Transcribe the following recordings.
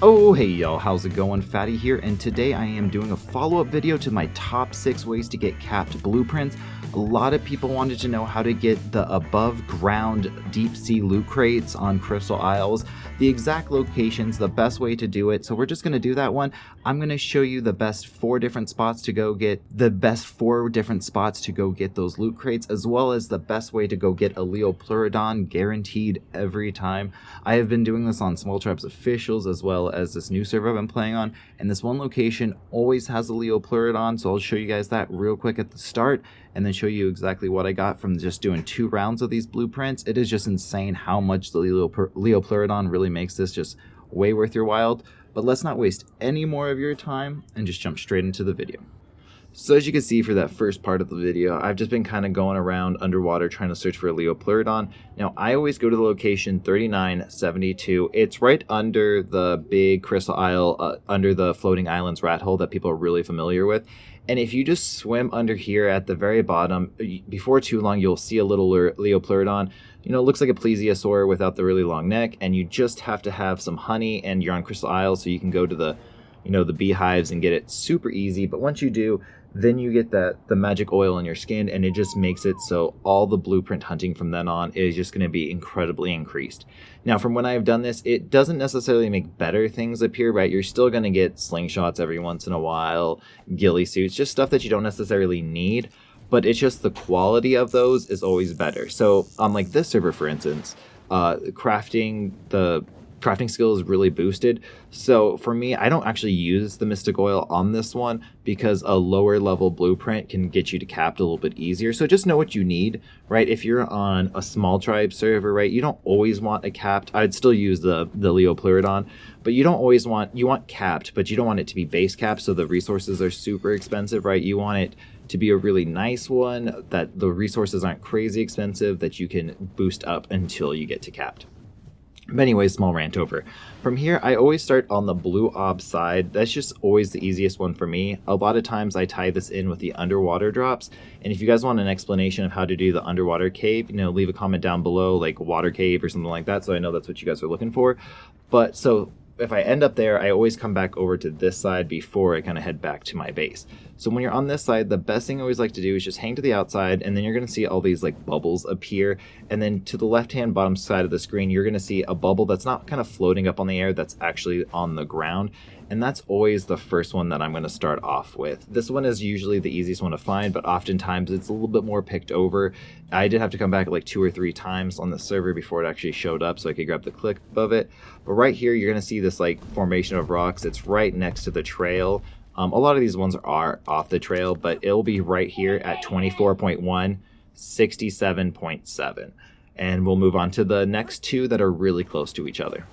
Oh hey y'all, how's it going? Fatty here, and today I am doing a follow-up video to my top 6 ways to get capped blueprints. A lot of people wanted to know how to get the above ground deep sea loot crates on Crystal Isles, the exact locations, the best way to do it. So we're just going to do that one. I'm going to show you the best 4 different spots to go get those loot crates, as well as the best way to go get a Liopleurodon guaranteed every time. I have been doing this on Small Tribes Officials as well as this new server I've been playing on, and this one location always has a Liopleurodon, so I'll show you guys that real quick at the start and then show you exactly what I got from just doing 2 rounds of these blueprints. It is just insane how much the Liopleurodon really makes this just way worth your while. But let's not waste any more of your time and just jump straight into the video. So as you can see for that first part of the video, I've just been kind of going around underwater trying to search for a Liopleurodon. Now I always go to the location 3972. It's right under the big Crystal Isle, under the Floating Islands rat hole that people are really familiar with. And if you just swim under here at the very bottom, before too long you'll see a little Liopleurodon. You know, it looks like a plesiosaur without the really long neck, and you just have to have some honey, and you're on Crystal Isle, so you can go to the beehives and get it super easy. But once you do, then you get the magic oil in your skin, and it just makes it so all the blueprint hunting from then on is just going to be incredibly increased. Now, from when I've done this, it doesn't necessarily make better things appear, right? You're still going to get slingshots every once in a while, ghillie suits, just stuff that you don't necessarily need, but it's just the quality of those is always better. So on like this server, for instance, crafting skill is really boosted. So for me, I don't actually use the mystic oil on this one because a lower level blueprint can get you to capped a little bit easier. So just know what you need, right? If you're on a small tribe server, right, you don't always want a capped. I'd still use the Liopleurodon, but you want capped, but you don't want it to be base capped, so the resources are super expensive, right? You want it to be a really nice one that the resources aren't crazy expensive, that you can boost up until you get to capped. But anyways, small rant over. From here, I always start on the blue ob side. That's just always the easiest one for me. A lot of times I tie this in with the underwater drops. And if you guys want an explanation of how to do the underwater cave, leave a comment down below, like water cave or something like that, so I know that's what you guys are looking for. But so if I end up there, I always come back over to this side before I kind of head back to my base. So when you're on this side, the best thing I always like to do is just hang to the outside, and then you're going to see all these like bubbles appear. And then to the left-hand bottom side of the screen, you're going to see a bubble that's not kind of floating up on the air, that's actually on the ground. And that's always the first one that I'm going to start off with. This one is usually the easiest one to find, but oftentimes it's a little bit more picked over. I did have to come back like 2 or 3 times on the server before it actually showed up so I could grab the clip of it. But right here, you're going to see this like formation of rocks. It's right next to the trail. A lot of these ones are off the trail, but it'll be right here at 24.1, 67.7. And we'll move on to the next 2 that are really close to each other.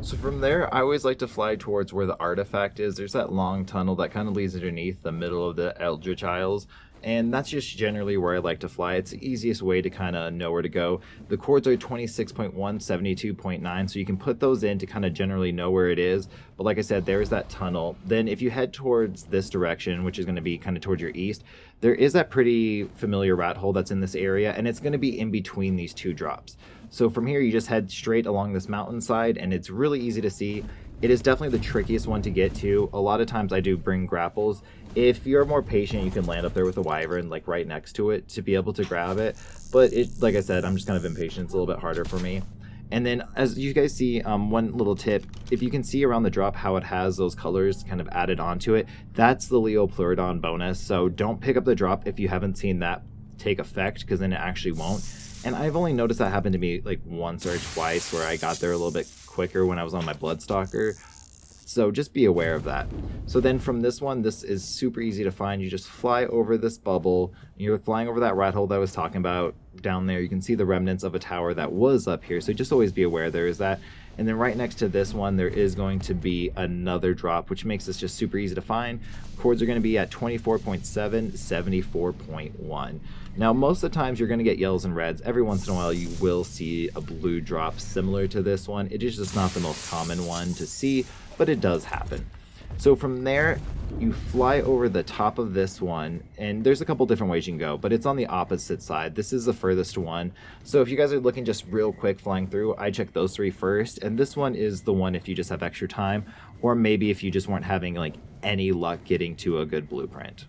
So from there, I always like to fly towards where the artifact is. There's that long tunnel that kind of leads underneath the middle of the Eldritch Isles, and that's just generally where I like to fly. It's the easiest way to kind of know where to go. The chords are 26.1, 72.9, so you can put those in to kind of generally know where it is. But like I said, there's that tunnel. Then if you head towards this direction, which is going to be kind of towards your east, there is that pretty familiar rat hole that's in this area, and it's going to be in between these 2 drops. So from here, you just head straight along this mountainside, and it's really easy to see. It is definitely the trickiest one to get to. A lot of times I do bring grapples. If you're more patient, you can land up there with a wyvern like right next to it to be able to grab it. But like I said, I'm just kind of impatient. It's a little bit harder for me. And then as you guys see, one little tip, if you can see around the drop how it has those colors kind of added onto it, that's the Liopleurodon bonus. So don't pick up the drop if you haven't seen that take effect, because then it actually won't. And I've only noticed that happened to me like once or twice where I got there a little bit quicker when I was on my Bloodstalker. So just be aware of that. So then from this one, this is super easy to find. You just fly over this bubble. You're flying over that rat hole that I was talking about down there. You can see the remnants of a tower that was up here. So just always be aware there is that. And then right next to this one, there is going to be another drop, which makes this just super easy to find. Chords are going to be at 24.7, 74.1. Now, most of the times you're going to get yellows and reds. Every once in a while, you will see a blue drop similar to this one. It is just not the most common one to see, but it does happen. So from there, you fly over the top of this one, and there's a couple different ways you can go, but it's on the opposite side. This is the furthest one. So if you guys are looking just real quick flying through, I check those 3 first, and this one is the one if you just have extra time, or maybe if you just weren't having like any luck getting to a good blueprint.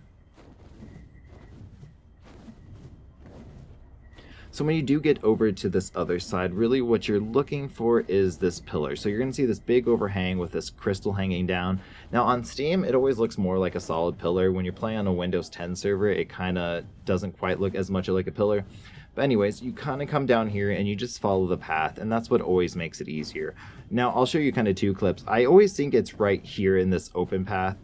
So when you do get over to this other side, really what you're looking for is this pillar. So you're going to see this big overhang with this crystal hanging down. Now on Steam, it always looks more like a solid pillar. When you're playing on a Windows 10 server, it kind of doesn't quite look as much like a pillar. But anyways, you kind of come down here and you just follow the path, and that's what always makes it easier. Now I'll show you kind of 2 clips. I always think it's right here in this open path,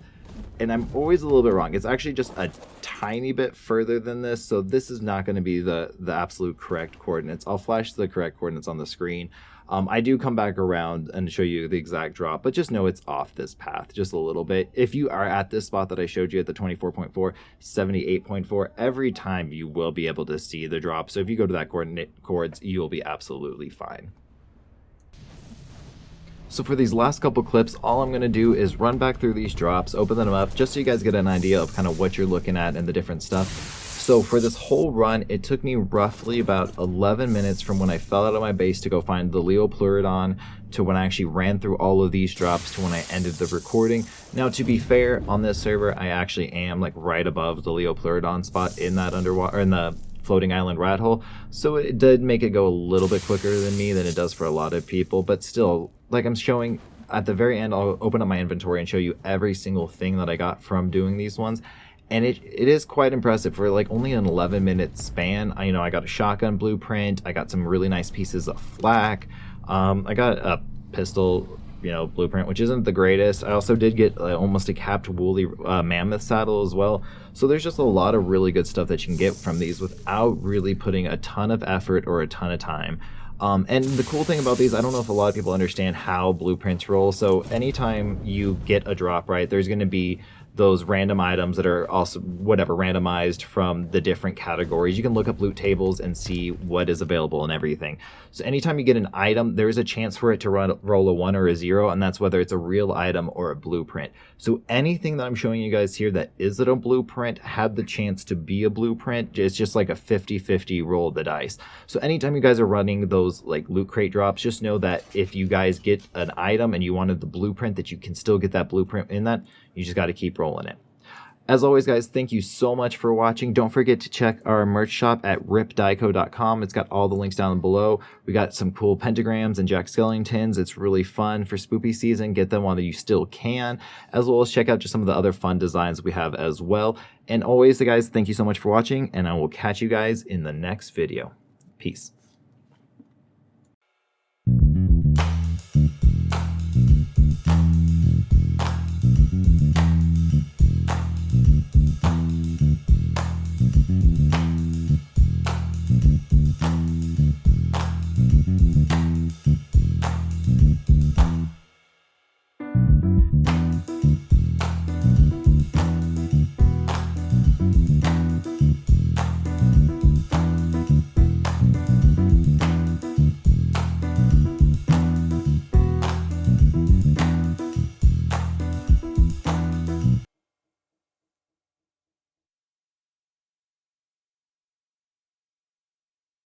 and I'm always a little bit wrong. It's actually just a tiny bit further than this, so this is not going to be the absolute correct coordinates. I'll flash the correct coordinates on the screen. I do come back around and show you the exact drop, but just know it's off this path just a little bit. If you are at this spot that I showed you at the 24.4, 78.4, every time you will be able to see the drop. So if you go to that coordinate chords, you'll be absolutely fine. So for these last couple clips, all I'm going to do is run back through these drops, open them up, just so you guys get an idea of kind of what you're looking at and the different stuff. So for this whole run, it took me roughly about 11 minutes from when I fell out of my base to go find the Liopleurodon to when I actually ran through all of these drops to when I ended the recording. Now, to be fair, on this server, I actually am like right above the Liopleurodon spot in that underwater, in the floating island rat hole. So it did make it go a little bit quicker than me than it does for a lot of people, but still, like I'm showing at the very end, I'll open up my inventory and show you every single thing that I got from doing these ones. And it is quite impressive for like only an 11-minute span. I got a shotgun blueprint. I got some really nice pieces of flak. I got a pistol, blueprint, which isn't the greatest. I also did get almost a capped woolly mammoth saddle as well. So there's just a lot of really good stuff that you can get from these without really putting a ton of effort or a ton of time. And the cool thing about these, I don't know if a lot of people understand how blueprints roll. So anytime you get a drop, right, there's going to be those random items that are also randomized from the different categories. You can look up loot tables and see what is available and everything. So anytime you get an item, there's a chance for it to roll a 1 or a 0, and that's whether it's a real item or a blueprint. So anything that I'm showing you guys here that isn't a blueprint had the chance to be a blueprint. It's just like a 50-50 roll of the dice. So anytime you guys are running those like loot crate drops, just know that if you guys get an item and you wanted the blueprint, that you can still get that blueprint in that. You just got to keep rolling it. As always, guys, thank you so much for watching. Don't forget to check our merch shop at ripdieco.com. It's got all the links down below. We got some cool pentagrams and Jack Skellingtons. It's really fun for spoopy season. Get them while you still can, as well as check out just some of the other fun designs we have as well. And always, guys, thank you so much for watching, and I will catch you guys in the next video. Peace.